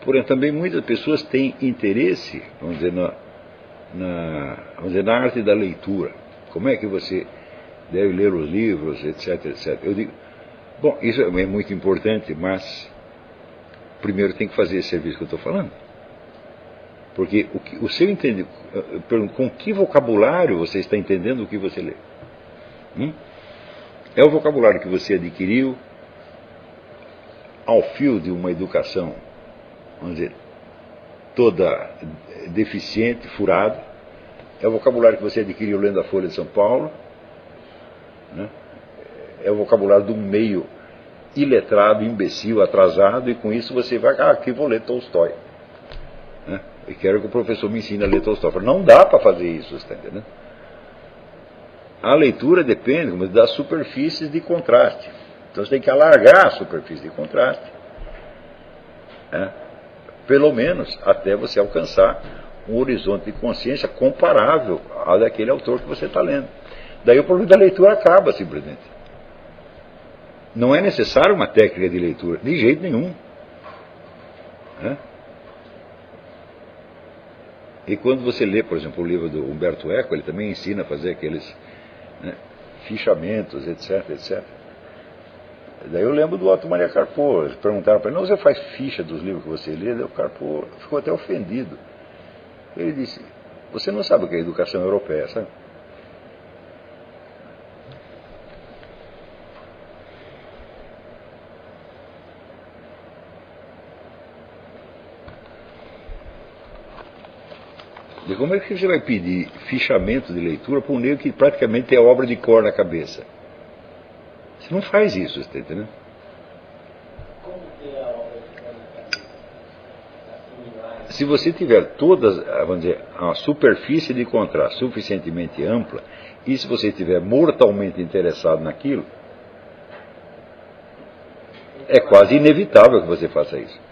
Porém, também muitas pessoas têm interesse, vamos dizer, na arte da leitura. Como é que você deve ler os livros, etc, etc. Eu digo, bom, isso é muito importante, mas primeiro tem que fazer esse serviço que eu estou falando. Porque o seu entendimento, com que vocabulário você está entendendo o que você lê? É o vocabulário que você adquiriu ao fio de uma educação, vamos dizer, toda deficiente, furada. É o vocabulário que você adquiriu lendo a Folha de São Paulo, né? É o vocabulário de um meio iletrado, imbecil, atrasado, e com isso você vai, aqui vou ler Tolstói, né? E quero que o professor me ensine a ler Tolstói. Não dá para fazer isso, está entendendo? A leitura depende das superfícies de contraste. Então você tem que alargar a superfície de contraste, né? Pelo menos até você alcançar um horizonte de consciência comparável ao daquele autor que você está lendo. Daí o problema da leitura acaba, simplesmente. Não é necessário uma técnica de leitura, de jeito nenhum, né? E quando você lê, por exemplo, o livro do Humberto Eco, ele também ensina a fazer aqueles, né, fichamentos, etc, etc. Daí eu lembro do Otto Maria Carpo. Eles perguntaram para ele, não, você faz ficha dos livros que você lê? Daí o Carpo ficou até ofendido. Ele disse, você não sabe o que é educação europeia, sabe? E como é que você vai pedir fichamento de leitura para um negro que praticamente tem a obra de cor na cabeça? Você não faz isso, você está entendendo? Como ter a obra de cor na cabeça? Se você tiver todas, vamos dizer, a superfície de contraste suficientemente ampla, e se você estiver mortalmente interessado naquilo, é quase inevitável que você faça isso.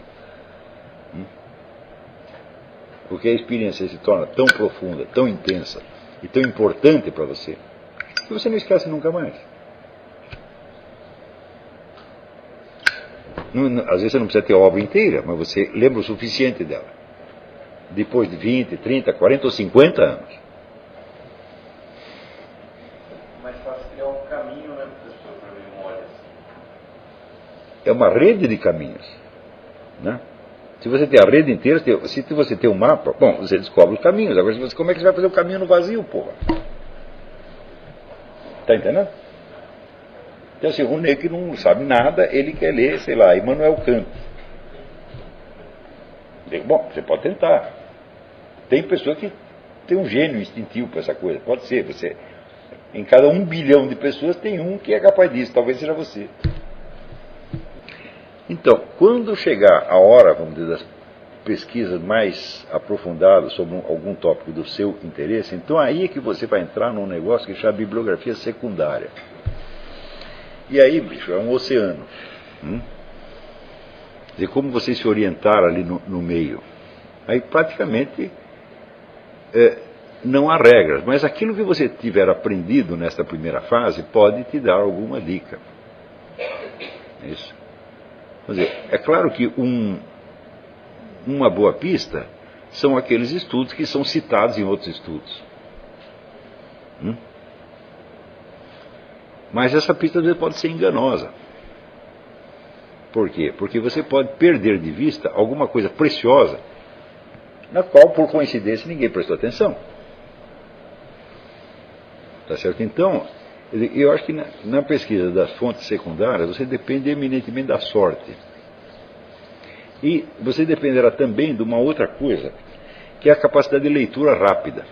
Porque a experiência se torna tão profunda, tão intensa e tão importante para você, que você não esquece nunca mais. Às vezes você não precisa ter a obra inteira, mas você lembra o suficiente dela. Depois de 20, 30, 40 ou 50 anos. Mais fácil criar um caminho, né, professor, para a memória. É uma rede de caminhos, né? Se você tem a rede inteira, se você tem um mapa, bom, você descobre os caminhos. Agora, como é que você vai fazer o caminho no vazio, porra? Está entendendo? Então, assim, o negro que não sabe nada, ele quer ler, sei lá, Immanuel Kant. Bom, você pode tentar. Tem pessoa que tem um gênio instintivo para essa coisa. Pode ser, você. Em cada 1 bilhão de pessoas tem um que é capaz disso. Talvez seja você. Então, quando chegar a hora, vamos dizer, das pesquisas mais aprofundadas sobre algum tópico do seu interesse, então aí é que você vai entrar num negócio que chama bibliografia secundária. E aí, bicho, é um oceano. De como você se orientar ali no meio. Aí praticamente não há regras, mas aquilo que você tiver aprendido nesta primeira fase pode te dar alguma dica. É isso. Quer dizer, é claro que uma boa pista são aqueles estudos que são citados em outros estudos. Mas essa pista às vezes pode ser enganosa. Por quê? Porque você pode perder de vista alguma coisa preciosa na qual, por coincidência, ninguém prestou atenção. Tá certo? Então, eu acho que na pesquisa das fontes secundárias, você depende eminentemente da sorte. E você dependerá também de uma outra coisa, que é a capacidade de leitura rápida.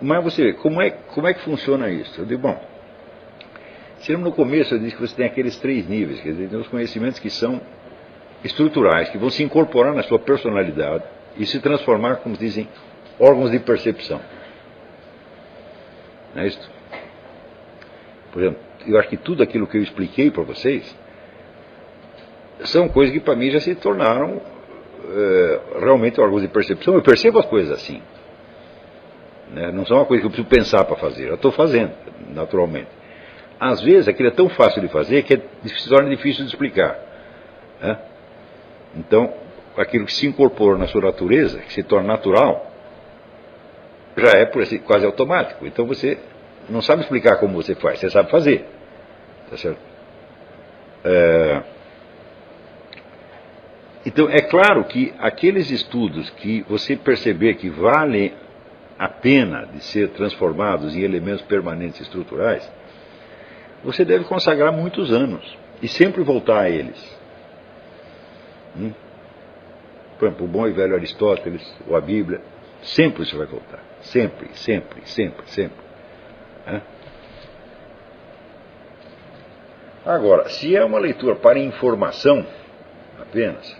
Mas você vê, como é que funciona isso? Eu digo, bom, se no começo eu disse que você tem aqueles 3 níveis, quer dizer, tem os conhecimentos que são estruturais, que vão se incorporar na sua personalidade e se transformar, como dizem, órgãos de percepção. Não é isso? Por exemplo, eu acho que tudo aquilo que eu expliquei para vocês são coisas que para mim já se tornaram realmente órgãos de percepção. Eu percebo as coisas assim. Né? Não são uma coisa que eu preciso pensar para fazer. Eu estou fazendo, naturalmente. Às vezes aquilo é tão fácil de fazer que se torna difícil de explicar. Né? Então, aquilo que se incorporou na sua natureza, que se torna natural, já é por assim, quase automático. Então você não sabe explicar como você faz, você sabe fazer. Tá certo? Então é claro que aqueles estudos que você perceber que valem a pena de ser transformados em elementos permanentes estruturais, você deve consagrar muitos anos e sempre voltar a eles. Por exemplo, o bom e velho Aristóteles, ou a Bíblia, sempre você vai voltar. Sempre, sempre, sempre, sempre. Agora, se é uma leitura para informação apenas,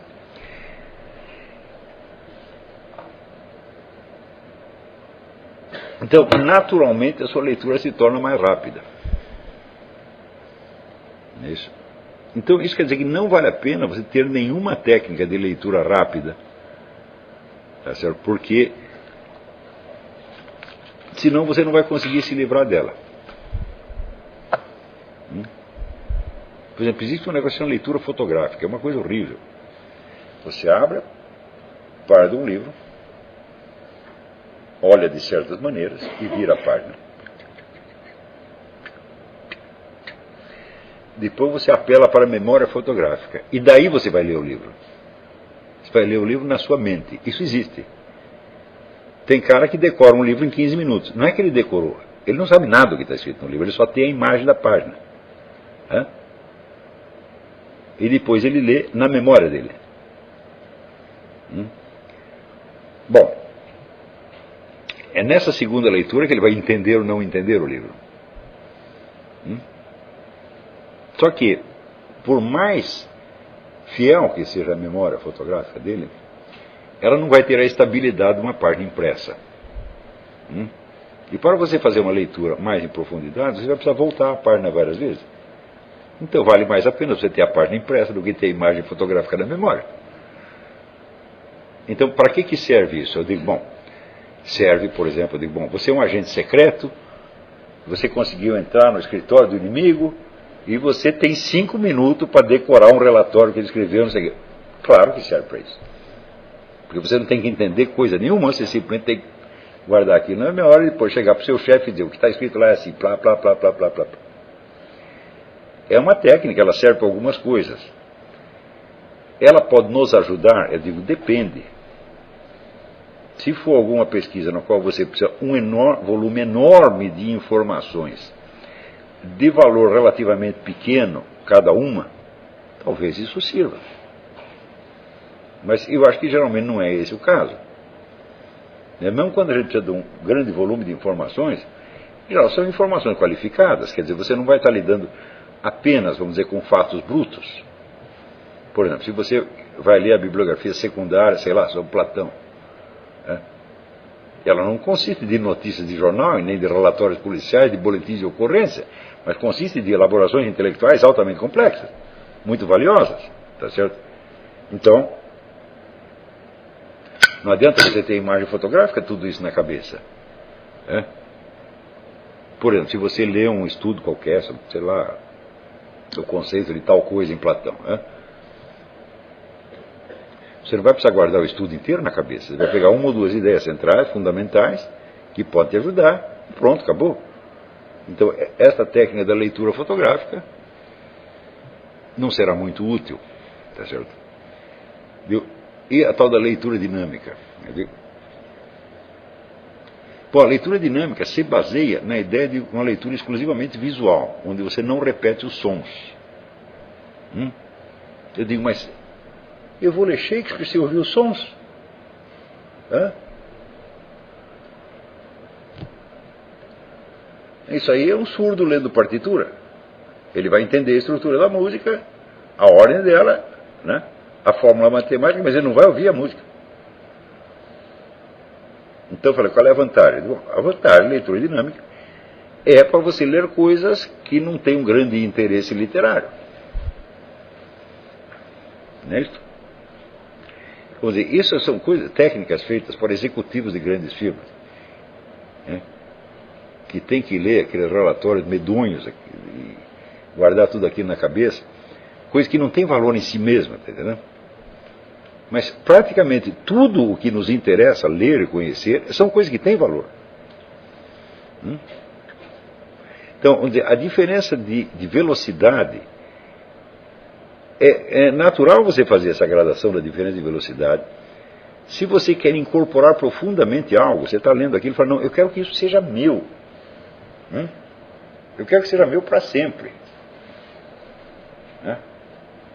então, naturalmente, a sua leitura se torna mais rápida. É isso. Então, isso quer dizer que não vale a pena você ter nenhuma técnica de leitura rápida, tá certo? Porque senão você não vai conseguir se livrar dela. Por exemplo, existe um negócio de leitura fotográfica, é uma coisa horrível. Você abre, para de um livro, olha de certas maneiras e vira a página. Depois você apela para a memória fotográfica. E daí você vai ler o livro. Você vai ler o livro na sua mente. Isso existe. Tem cara que decora um livro em 15 minutos. Não é que ele decorou. Ele não sabe nada do que está escrito no livro. Ele só tem a imagem da página. E depois ele lê na memória dele. Bom, é nessa segunda leitura que ele vai entender ou não entender o livro. Só que, por mais fiel que seja a memória fotográfica dele, ela não vai ter a estabilidade de uma página impressa. E para você fazer uma leitura mais em profundidade, você vai precisar voltar à página várias vezes. Então vale mais a pena você ter a página impressa do que ter a imagem fotográfica na memória. Então, para que serve isso? Eu digo, bom, serve, por exemplo, eu digo, bom, você é um agente secreto, você conseguiu entrar no escritório do inimigo e você tem 5 minutos para decorar um relatório que ele escreveu, não sei o quê. Claro que serve para isso. Porque você não tem que entender coisa nenhuma, você simplesmente tem que guardar aquilo na memória e depois chegar para o seu chefe e dizer, o que está escrito lá é assim, plá, plá, plá, plá, plá, plá. É uma técnica, ela serve para algumas coisas. Ela pode nos ajudar, eu digo, depende. Se for alguma pesquisa na qual você precisa um volume enorme de informações, de valor relativamente pequeno, cada uma, talvez isso sirva. Mas eu acho que geralmente não é esse o caso. Mesmo quando a gente precisa de um grande volume de informações, em geral são informações qualificadas, quer dizer, você não vai estar lidando apenas, vamos dizer, com fatos brutos. Por exemplo, se você vai ler a bibliografia secundária, sei lá, sobre Platão, ela não consiste de notícias de jornal, nem de relatórios policiais, de boletins de ocorrência, mas consiste de elaborações intelectuais altamente complexas, muito valiosas, tá certo? Então, não adianta você ter imagem fotográfica, tudo isso na cabeça. Por exemplo, se você lê um estudo qualquer, sobre, sei lá, o conceito de tal coisa em Platão, você não vai precisar guardar o estudo inteiro na cabeça. Você vai pegar uma ou duas ideias centrais, fundamentais, que podem te ajudar. Pronto, acabou. Então, esta técnica da leitura fotográfica não será muito útil. Tá certo? E a tal da leitura dinâmica. Bom, a leitura dinâmica se baseia na ideia de uma leitura exclusivamente visual, onde você não repete os sons. Eu digo, mas eu vou ler Shakespeare se ouvir os sons? Isso aí é um surdo lendo partitura. Ele vai entender a estrutura da música, a ordem dela, a fórmula matemática, mas ele não vai ouvir a música. Então eu falei, qual é a vantagem? Bom, a vantagem, leitura dinâmica, é para você ler coisas que não têm um grande interesse literário. Não é isso? Vamos dizer, isso são coisas, técnicas feitas por executivos de grandes firmas, que tem que ler aqueles relatórios medonhos e guardar tudo aquilo na cabeça, coisa que não tem valor em si mesma, tá entendendo? Mas praticamente tudo o que nos interessa ler e conhecer são coisas que têm valor. Então, vamos dizer, a diferença de velocidade, é natural você fazer essa gradação da diferença de velocidade. Se você quer incorporar profundamente algo, você está lendo aquilo e fala, não, eu quero que isso seja meu. Eu quero que seja meu para sempre.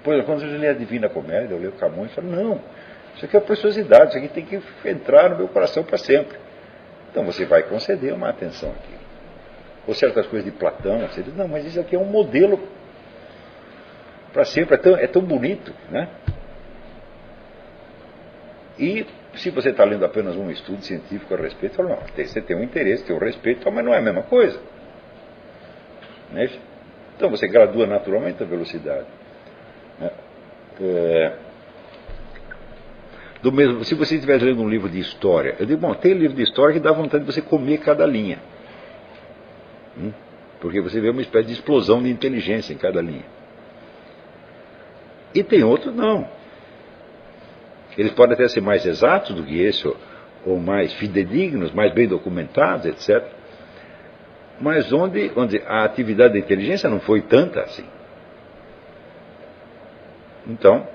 Por exemplo, quando eu li a Divina Comédia, eu li o Camões, eu falo, não, isso aqui é preciosidade, isso aqui tem que entrar no meu coração para sempre. Então você vai conceder uma atenção aqui. Ou certas coisas de Platão, você diz, não, mas isso aqui é um modelo para sempre, é tão bonito, né? E se você está lendo apenas um estudo científico a respeito, fala, não, você tem um interesse, tem um respeito, mas não é a mesma coisa. Não é isso? Então você gradua naturalmente a velocidade. Do mesmo, se você estiver lendo um livro de história, eu digo, bom, tem livro de história que dá vontade de você comer cada linha. Porque você vê uma espécie de explosão de inteligência em cada linha. E tem outros não. Eles podem até ser mais exatos do que esse, ou mais fidedignos, mais bem documentados, etc. Mas onde a atividade da inteligência não foi tanta assim. Então,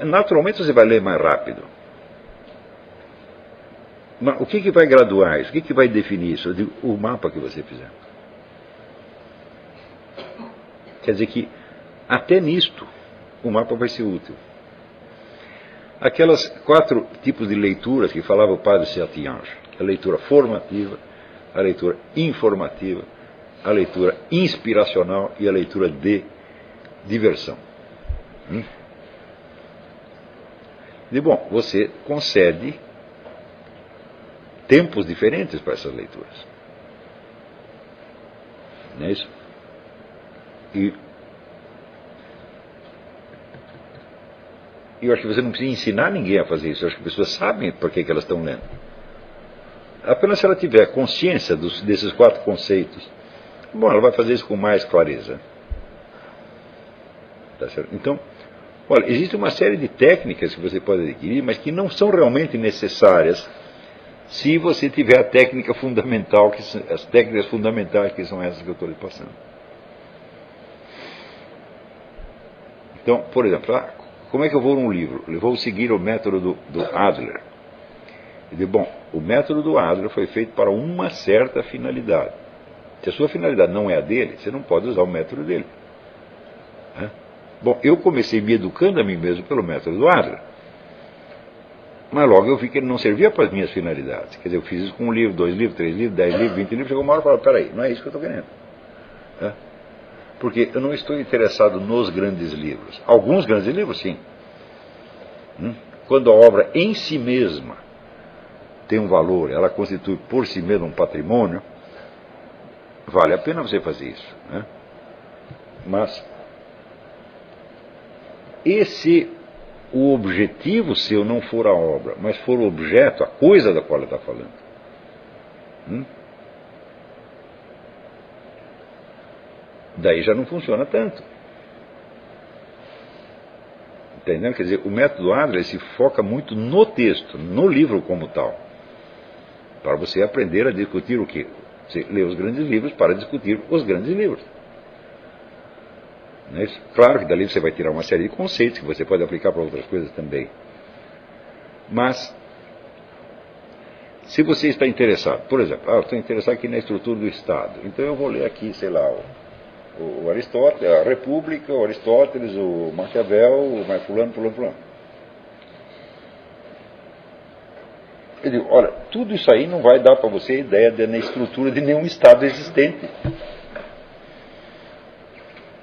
naturalmente você vai ler mais rápido. Mas o que vai graduar isso? O que vai definir isso? Eu digo, o mapa que você fizer. Quer dizer que, até nisto, o mapa vai ser útil. Aquelas 4 tipos de leituras que falava o padre Sertiange, a leitura formativa, a leitura informativa, a leitura inspiracional e a leitura de diversão. E, bom, você concede tempos diferentes para essas leituras. Não é isso? E eu acho que você não precisa ensinar ninguém a fazer isso. Eu acho que as pessoas sabem por que elas estão lendo. Apenas se ela tiver consciência desses 4 conceitos, bom, ela vai fazer isso com mais clareza. Tá certo? Então, olha, existe uma série de técnicas que você pode adquirir, mas que não são realmente necessárias se você tiver a técnica fundamental, as técnicas fundamentais que são essas que eu estou lhe passando. Então, por exemplo, como é que eu vou num livro? Eu vou seguir o método do Adler. Eu digo, bom, o método do Adler foi feito para uma certa finalidade. Se a sua finalidade não é a dele, você não pode usar o método dele. Bom, eu comecei me educando a mim mesmo pelo método do Adler. Mas logo eu vi que ele não servia para as minhas finalidades. Quer dizer, eu fiz isso com 1 livro, 2 livros, 3 livros, 10 livros, 20 livros. Chegou uma hora e falou, peraí, não é isso que eu estou querendo. Porque eu não estou interessado nos grandes livros. Alguns grandes livros, sim. Quando a obra em si mesma tem um valor, ela constitui por si mesma um patrimônio, vale a pena você fazer isso. Mas, e se o objetivo seu não for a obra, mas for o objeto, a coisa da qual ele está falando? Daí já não funciona tanto. Entendeu? Quer dizer, o método Adler se foca muito no texto, no livro como tal. Para você aprender a discutir o quê? Você lê os grandes livros para discutir os grandes livros. Não é isso? Claro que dali você vai tirar uma série de conceitos que você pode aplicar para outras coisas também. Mas, se você está interessado, por exemplo, eu estou interessado aqui na estrutura do Estado, então eu vou ler aqui, sei lá, o Aristóteles, a República, o Aristóteles, o Maquiavel, o mais fulano. Eu digo, olha, tudo isso aí não vai dar para você ideia da estrutura de nenhum Estado existente.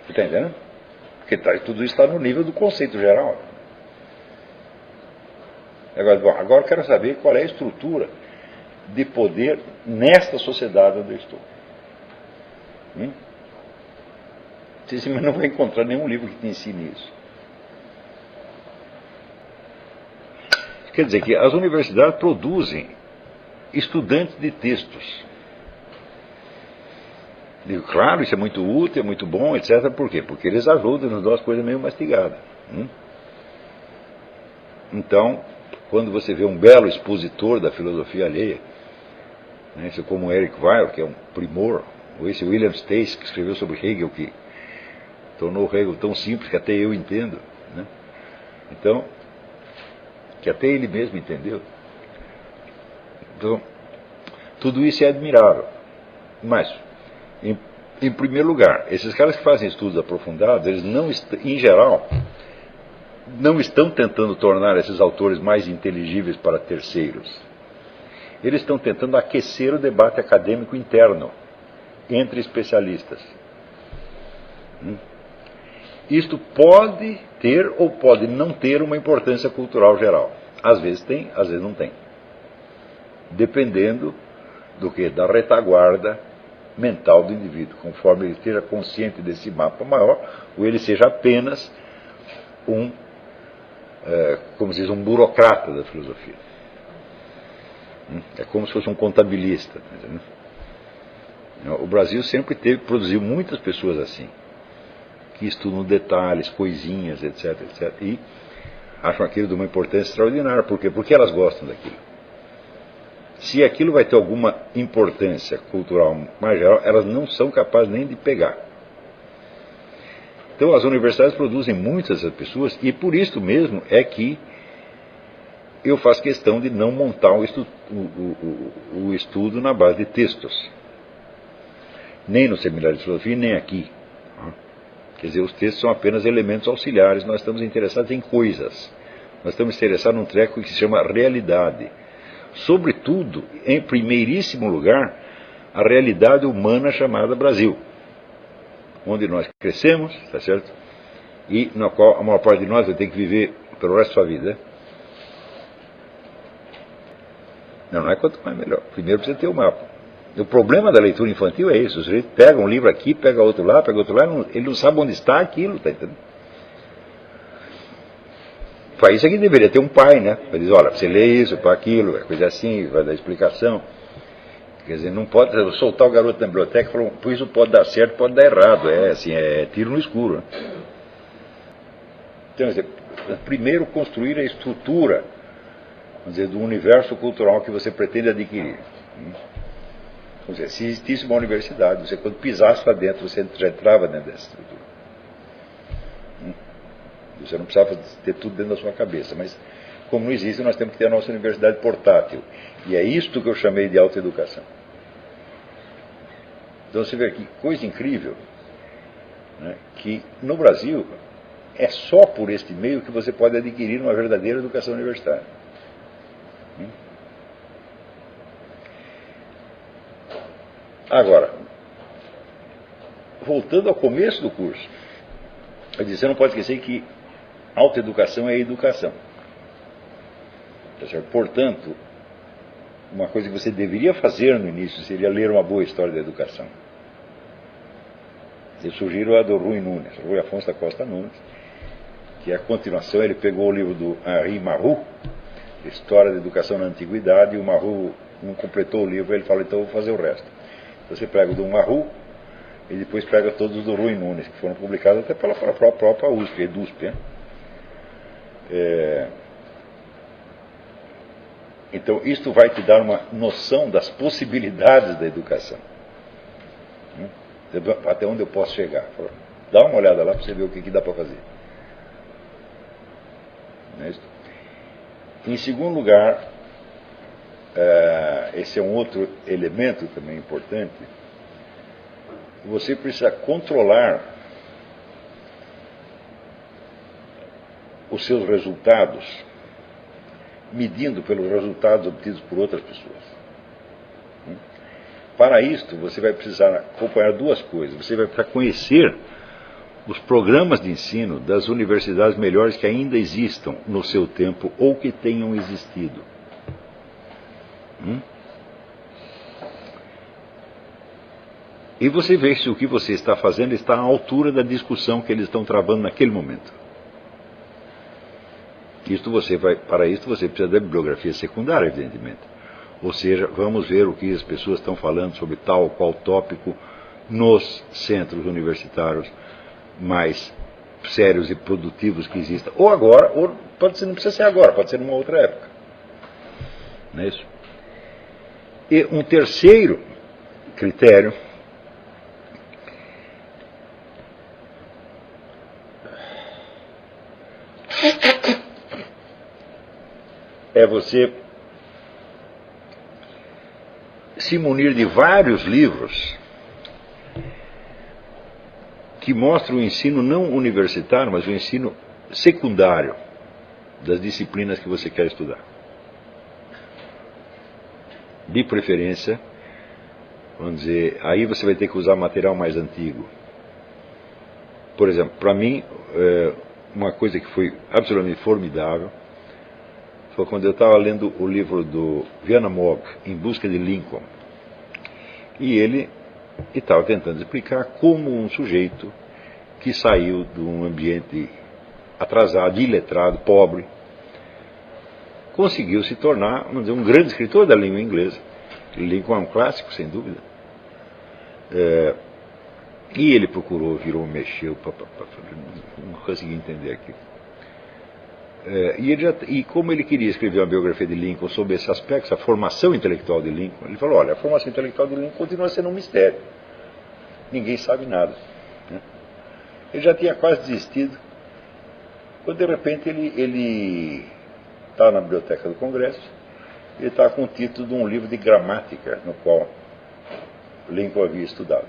Você está entendendo? Porque tudo isso está no nível do conceito geral. Agora eu quero saber qual é a estrutura de poder nesta sociedade onde eu estou. Você não vai encontrar nenhum livro que te ensine isso. Quer dizer que as universidades produzem estudantes de textos. Digo, claro, isso é muito útil, é muito bom, etc. Por quê? Porque eles ajudam, nos dão as coisas meio mastigadas. Então, quando você vê um belo expositor da filosofia alheia, né, como Eric Weil, que é um primor, ou esse William Stace, que escreveu sobre Hegel, que tornou Hegel tão simples que até eu entendo, né? Então, que até ele mesmo entendeu. Então, tudo isso é admirável. Mas, em primeiro lugar, esses caras que fazem estudos aprofundados, eles não, em geral, não estão tentando tornar esses autores mais inteligíveis para terceiros. Eles estão tentando aquecer o debate acadêmico interno entre especialistas. Isto pode ter ou pode não ter uma importância cultural geral. Às vezes tem, às vezes não tem. Dependendo do que? Da retaguarda mental do indivíduo. Conforme ele esteja consciente desse mapa maior, ou ele seja apenas como se diz, um burocrata da filosofia. É como se fosse um contabilista. O Brasil sempre produziu muitas pessoas assim, que estudam detalhes, coisinhas, etc, etc, e acham aquilo de uma importância extraordinária. Por quê? Porque elas gostam daquilo. Se aquilo vai ter alguma importância cultural mais geral, elas não são capazes nem de pegar. Então as universidades produzem muitas dessas pessoas, e por isso mesmo é que eu faço questão de não montar o estudo na base de textos. Nem no seminário de filosofia, nem aqui. Quer dizer, os textos são apenas elementos auxiliares, nós estamos interessados em coisas. Nós estamos interessados num treco que se chama realidade. Sobretudo, em primeiríssimo lugar, a realidade humana chamada Brasil, onde nós crescemos, está certo? E na qual a maior parte de nós vai ter que viver pelo resto da sua vida. Não é quanto mais melhor. Primeiro precisa ter o mapa. O problema da leitura infantil é isso. O sujeito pega um livro aqui, pega outro lá, ele não sabe onde está aquilo, está entendendo? Para isso aqui deveria ter um pai, né? Para dizer, olha, você lê isso, para aquilo, é coisa assim, vai dar explicação. Quer dizer, não pode soltar o garoto na biblioteca e falar, por isso pode dar certo, pode dar errado. É assim, é tiro no escuro. Né? Então, quer dizer, primeiro construir a estrutura, vamos dizer, do universo cultural que você pretende adquirir. Vamos dizer, se existisse uma universidade, você quando pisasse lá dentro, você já entrava dentro dessa estrutura. Você não precisava ter tudo dentro da sua cabeça, mas como não existe, nós temos que ter a nossa universidade portátil. E é isto que eu chamei de autoeducação. Então você vê que coisa incrível, né, que no Brasil é só por este meio que você pode adquirir uma verdadeira educação universitária. Agora, voltando ao começo do curso, você não pode esquecer que autoeducação é educação. Portanto, uma coisa que você deveria fazer no início seria ler uma boa história da educação. Eu sugiro a do Rui Nunes, Rui Afonso da Costa Nunes, que é a continuação. Ele pegou o livro do Henri Marroux, História da Educação na Antiguidade, e o Marroux não completou o livro, ele falou, então eu vou fazer o resto. Você pega o do Marroux e depois pega todos os do Rui Nunes, que foram publicados até pela própria USP, EDUSP. Né? Então, isto vai te dar uma noção das possibilidades da educação. Até onde eu posso chegar. Dá uma olhada lá para você ver o que dá para fazer. Não é isso? Em segundo lugar, esse é um outro elemento também importante, você precisa controlar os seus resultados, medindo pelos resultados obtidos por outras pessoas. Para isto, você vai precisar acompanhar duas coisas. Você vai precisar conhecer os programas de ensino das universidades melhores que ainda existam no seu tempo ou que tenham existido. E você vê se o que você está fazendo está à altura da discussão que eles estão travando naquele momento. Para isso você precisa da bibliografia secundária, evidentemente. Ou seja, vamos ver o que as pessoas estão falando sobre tal ou qual tópico nos centros universitários mais sérios e produtivos que existam. Ou agora, ou pode ser, não precisa ser agora, pode ser numa outra época. Não é isso? E um terceiro critério é você se munir de vários livros que mostram o ensino não universitário, mas o ensino secundário das disciplinas que você quer estudar. De preferência, vamos dizer, aí você vai ter que usar material mais antigo. Por exemplo, para mim, uma coisa que foi absolutamente formidável foi quando eu estava lendo o livro do Vienna Mogg, Em Busca de Lincoln. E ele estava tentando explicar como um sujeito que saiu de um ambiente atrasado, iletrado, pobre, conseguiu se tornar, vamos dizer, um grande escritor da língua inglesa. Lincoln é um clássico, sem dúvida. E ele procurou, virou, mexeu, não consegui entender aquilo. E como ele queria escrever uma biografia de Lincoln sobre esse aspecto, a formação intelectual de Lincoln, ele falou, olha, a formação intelectual de Lincoln continua sendo um mistério. Ninguém sabe nada. Né? Ele já tinha quase desistido, quando de repente ele está na biblioteca do Congresso, ele está com o título de um livro de gramática, no qual Lincoln havia estudado.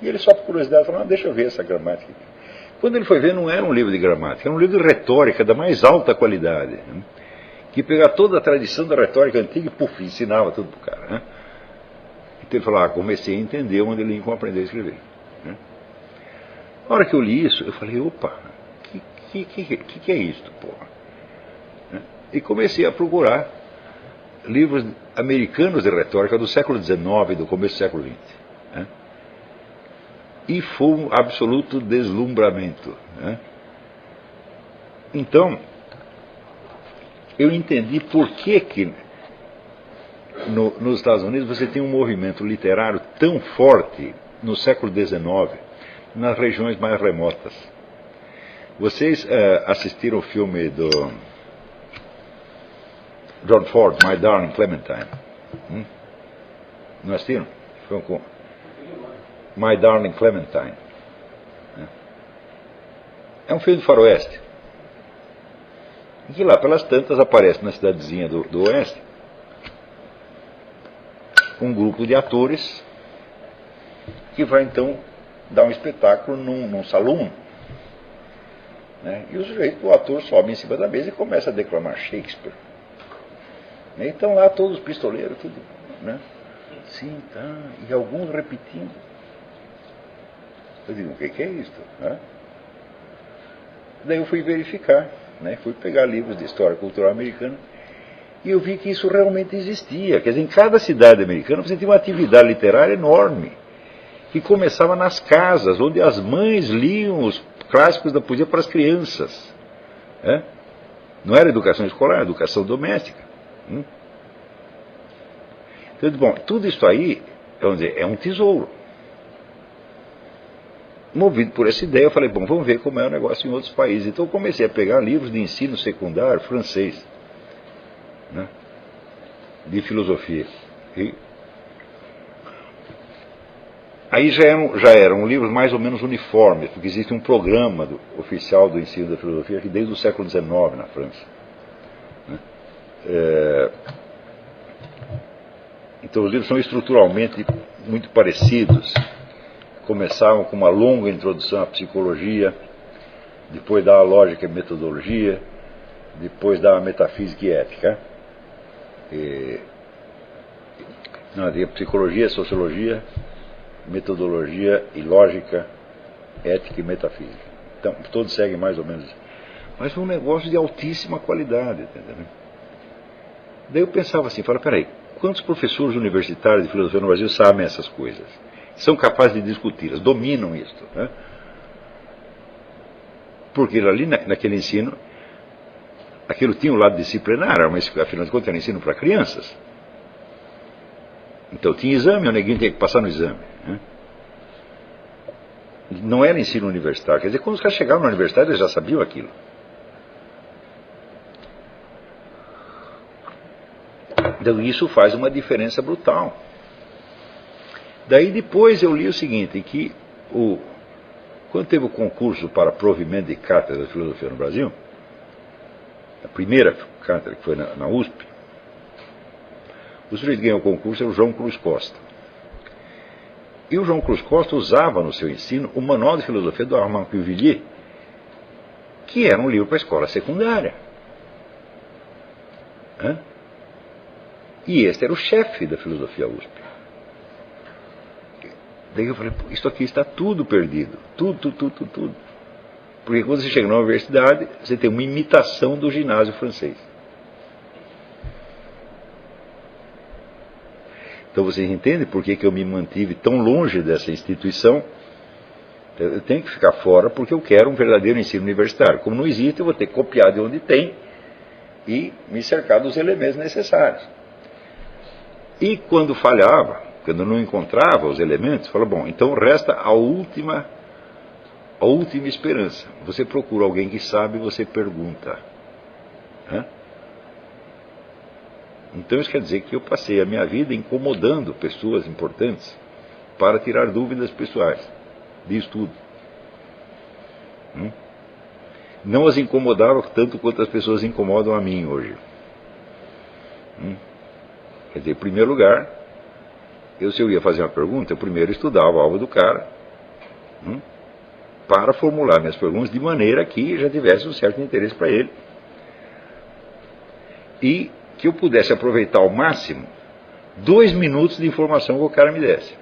E ele só por curiosidade falou, deixa eu ver essa gramática aqui. Quando ele foi ver, não era um livro de gramática, era um livro de retórica da mais alta qualidade, né? Que pegava toda a tradição da retórica antiga e, puf, ensinava tudo para o cara. Né? Então ele falou, comecei a entender onde Lincoln aprendeu a escrever. Né? Na hora que eu li isso, eu falei, opa, que é isto, porra? Né? E comecei a procurar livros americanos de retórica do século XIX e do começo do século XX. Né? E foi um absoluto deslumbramento. Né? Então, eu entendi por que nos Estados Unidos você tem um movimento literário tão forte no século XIX, nas regiões mais remotas. Vocês assistiram o filme do John Ford, My Darling Clementine? Não assistiram? Foi com My Darling Clementine. É um filme de faroeste. E que lá pelas tantas aparece na cidadezinha do oeste um grupo de atores que vai então dar um espetáculo num salão. Né? E o ator sobe em cima da mesa e começa a declamar Shakespeare. Né? E estão lá todos os pistoleiros, tudo. Né? Sim, tá. E alguns repetindo. Eu digo, o que é isso? Né? Daí eu fui verificar, né? Fui pegar livros de história cultural americana e eu vi que isso realmente existia. Quer dizer, em cada cidade americana você tinha uma atividade literária enorme, que começava nas casas, onde as mães liam os clássicos da poesia para as crianças. Né? Não era educação escolar, era educação doméstica. Então, bom, tudo isso aí, vamos dizer, é um tesouro. Movido por essa ideia, eu falei, bom, vamos ver como é o negócio em outros países. Então eu comecei a pegar livros de ensino secundário francês, né, de filosofia. E aí já eram livros mais ou menos uniformes, porque existe um programa oficial do ensino da filosofia aqui desde o século XIX na França. Né? Então os livros são estruturalmente muito parecidos. Começavam com uma longa introdução à psicologia, depois dá a lógica e metodologia, depois dá a metafísica e ética. Havia psicologia, sociologia, metodologia e lógica, ética e metafísica. Então, todos seguem mais ou menos. Mas foi um negócio de altíssima qualidade. Entendeu? Daí eu pensava assim, peraí, quantos professores universitários de filosofia no Brasil sabem essas coisas? São capazes de discuti-las, dominam isto. Né? Porque ali naquele ensino, aquilo tinha um lado disciplinar, mas afinal de contas era ensino para crianças. Então tinha exame, o neguinho tinha que passar no exame. Né? Não era ensino universitário. Quer dizer, quando os caras chegavam na universidade, eles já sabiam aquilo. Então isso faz uma diferença brutal. Daí depois eu li o seguinte, que quando teve o concurso para provimento de cátedra de filosofia no Brasil, a primeira cátedra que foi na USP, o sujeito que ganhou o concurso era o João Cruz Costa. E o João Cruz Costa usava no seu ensino o Manual de Filosofia do Armand Cuvillier, que era um livro para a escola secundária. E este era o chefe da filosofia USP. Daí eu falei, isso aqui está tudo perdido. Tudo. Porque quando você chega na universidade, você tem uma imitação do ginásio francês. Então vocês entendem por que eu me mantive tão longe dessa instituição? Eu tenho que ficar fora porque eu quero um verdadeiro ensino universitário. Como não existe, eu vou ter que copiar de onde tem e me cercar dos elementos necessários. E quando falhava, quando não encontrava os elementos, fala, bom, então resta a última esperança. Você procura alguém que sabe, você pergunta. Então isso quer dizer que eu passei a minha vida incomodando pessoas importantes para tirar dúvidas pessoais de estudo. Não as incomodava tanto quanto as pessoas incomodam a mim hoje. Quer dizer, em primeiro lugar, se eu ia fazer uma pergunta, eu primeiro estudava a alvo do cara, para formular minhas perguntas de maneira que já tivesse um certo interesse para ele. E que eu pudesse aproveitar ao máximo 2 minutos de informação que o cara me desse.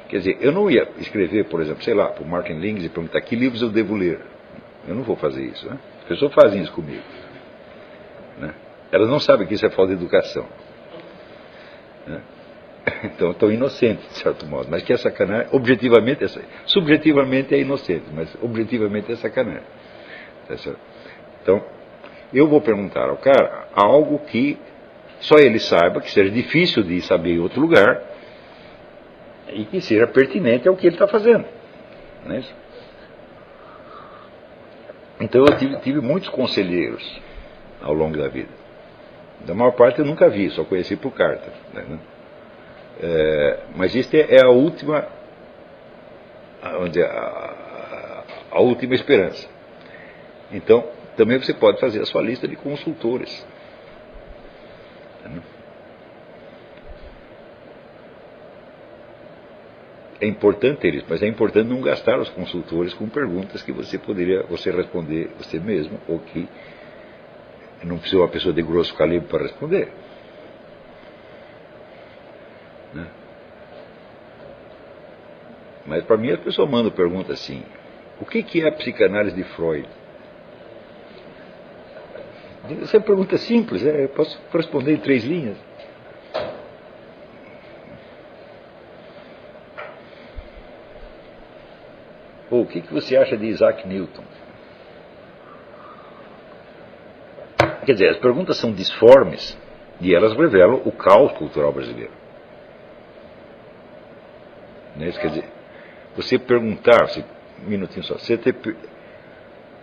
Quer dizer, eu não ia escrever, por exemplo, sei lá, para o Martin Lings e perguntar que livros eu devo ler. Eu não vou fazer isso. As pessoas fazem isso comigo. Elas não sabem que isso é falta de educação. Então, estão inocentes, de certo modo. Mas que é sacanagem, subjetivamente é inocente, mas objetivamente é sacanagem. Então, eu vou perguntar ao cara algo que só ele saiba, que seja difícil de saber em outro lugar, e que seja pertinente ao que ele está fazendo. Não é isso? Então eu tive muitos conselheiros ao longo da vida. Da maior parte eu nunca vi, só conheci por carta. Né? Mas isto é a última, vamos dizer, a última esperança. Então, também você pode fazer a sua lista de consultores. É importante ter isso, mas é importante não gastar os consultores com perguntas que você poderia responder você mesmo, ou que não precisa uma pessoa de grosso calibre para responder. Mas para mim as pessoas mandam pergunta assim: o que é a psicanálise de Freud? Essa é uma pergunta simples, eu posso responder em 3 linhas. Ou o que você acha de Isaac Newton? Quer dizer, as perguntas são disformes e elas revelam o caos cultural brasileiro. Quer dizer, você perguntar, um minutinho só,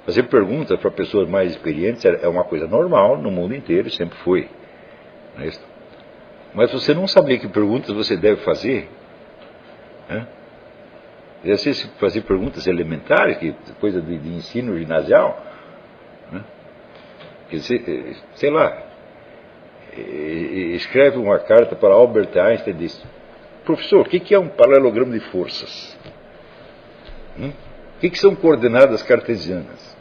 fazer perguntas para pessoas mais experientes é uma coisa normal no mundo inteiro, sempre foi. Mas você não saber que perguntas você deve fazer, você fazer perguntas elementares, coisa de ensino ginasial, sei lá, escreve uma carta para Albert Einstein e diz: professor, o que é um paralelogramo de forças? O que são coordenadas cartesianas?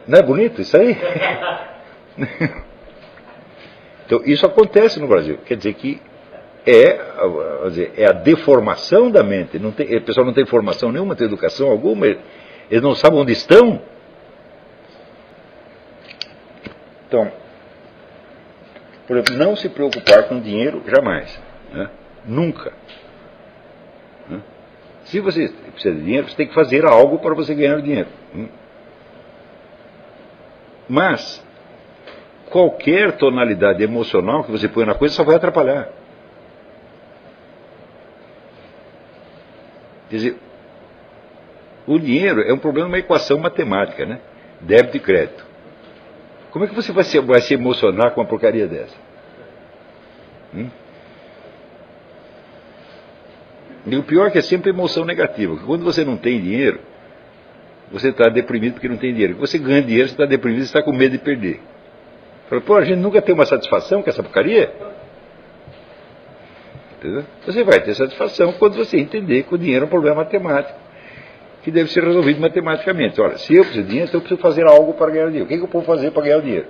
Não é bonito isso aí? Então, isso acontece no Brasil. Quer dizer que é a deformação da mente. O pessoal não tem formação nenhuma, não tem educação alguma, eles não sabem onde estão. Então, por exemplo, não se preocupar com dinheiro jamais. Nunca. Se você precisa de dinheiro, você tem que fazer algo para você ganhar dinheiro. Mas, qualquer tonalidade emocional que você põe na coisa só vai atrapalhar. Quer dizer, o dinheiro é um problema, uma equação matemática, né? Débito e crédito. Como é que você vai se emocionar com uma porcaria dessa? E o pior é que é sempre emoção negativa. Quando você não tem dinheiro, você está deprimido porque não tem dinheiro. Quando você ganha dinheiro, você está deprimido, você está com medo de perder. Fala, pô, a gente nunca tem uma satisfação com essa porcaria? Entendeu? Você vai ter satisfação quando você entender que o dinheiro é um problema matemático, que deve ser resolvido matematicamente. Olha, se eu preciso de dinheiro, então eu preciso fazer algo para ganhar dinheiro. O que eu posso fazer para ganhar o dinheiro?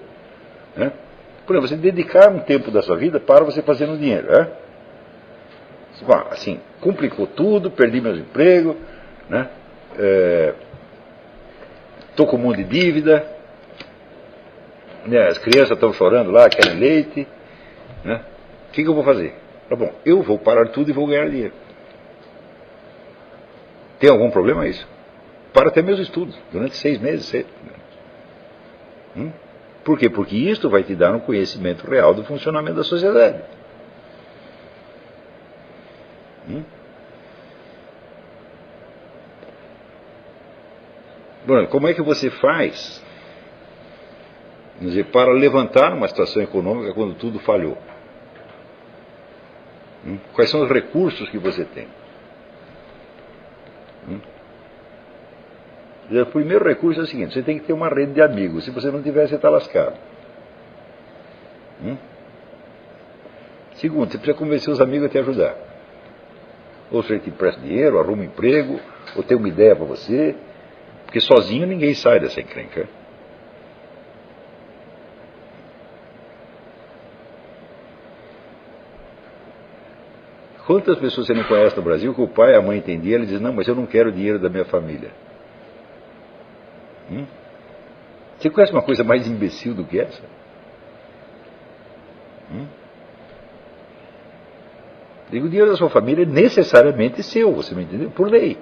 Por exemplo, você dedicar um tempo da sua vida para você fazer no dinheiro. Bom, assim, complicou tudo, perdi meus empregos, estou com um monte de dívida, as crianças estão chorando lá, querem leite. O que eu vou fazer? Bom, eu vou parar tudo e vou ganhar dinheiro. Tem algum problema isso? Para até meus estudos, durante 6 meses. Por quê? Porque isto vai te dar um conhecimento real do funcionamento da sociedade. Bom, como é que você faz para levantar uma situação econômica quando tudo falhou? Quais são os recursos que você tem? O primeiro recurso é o seguinte: você tem que ter uma rede de amigos. Se você não tiver, você está lascado. Segundo, você precisa convencer os amigos a te ajudar. Ou seja, te empresta dinheiro, arruma um emprego, ou tem uma ideia para você. Porque sozinho ninguém sai dessa encrenca. Quantas pessoas você não conhece no Brasil que o pai e a mãe têm dinheiro e dizem, não, mas eu não quero o dinheiro da minha família. Você conhece uma coisa mais imbecil do que essa? Digo, o dinheiro da sua família é necessariamente seu, você me entendeu? Por lei.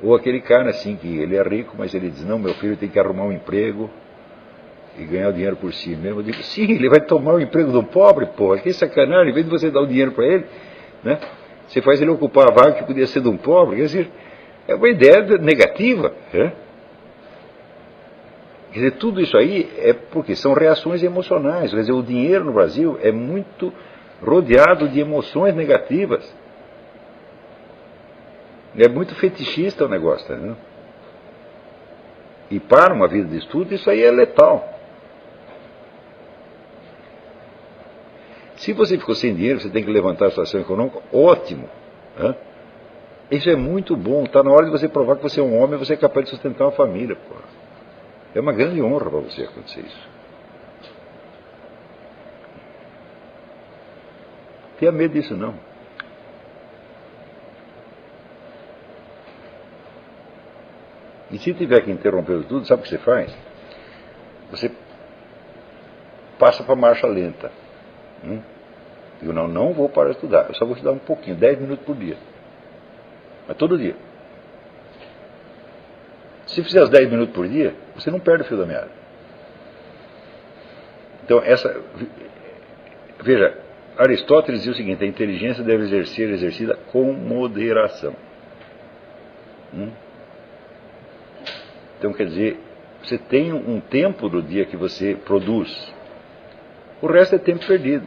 Ou aquele cara assim, que ele é rico, mas ele diz, não, meu filho tem que arrumar um emprego e ganhar o dinheiro por si mesmo. Eu digo, sim, ele vai tomar o emprego do pobre, porra, que sacanagem, em vez de você dar o dinheiro para ele, você faz ele ocupar a vaga que podia ser de um pobre. Quer dizer, é uma ideia negativa. Quer dizer, tudo isso aí é porque são reações emocionais. Quer dizer, o dinheiro no Brasil é muito rodeado de emoções negativas. É muito fetichista o negócio, tá vendo? E para uma vida de estudo, isso aí é letal. Se você ficou sem dinheiro, você tem que levantar a situação econômica, ótimo. Isso é muito bom. Está na hora de você provar que você é um homem e você é capaz de sustentar uma família. Porra. É uma grande honra para você acontecer isso. Não tenha medo disso, não. E se tiver que interromper tudo, sabe o que você faz? Você passa para marcha lenta. Eu não vou parar de estudar, eu só vou estudar um pouquinho, 10 minutos por dia. Mas todo dia. Se fizer os 10 minutos por dia, você não perde o fio da meada. Então, veja, Aristóteles dizia o seguinte, a inteligência deve ser exercida com moderação. Então, quer dizer, você tem um tempo do dia que você produz. O resto é tempo perdido.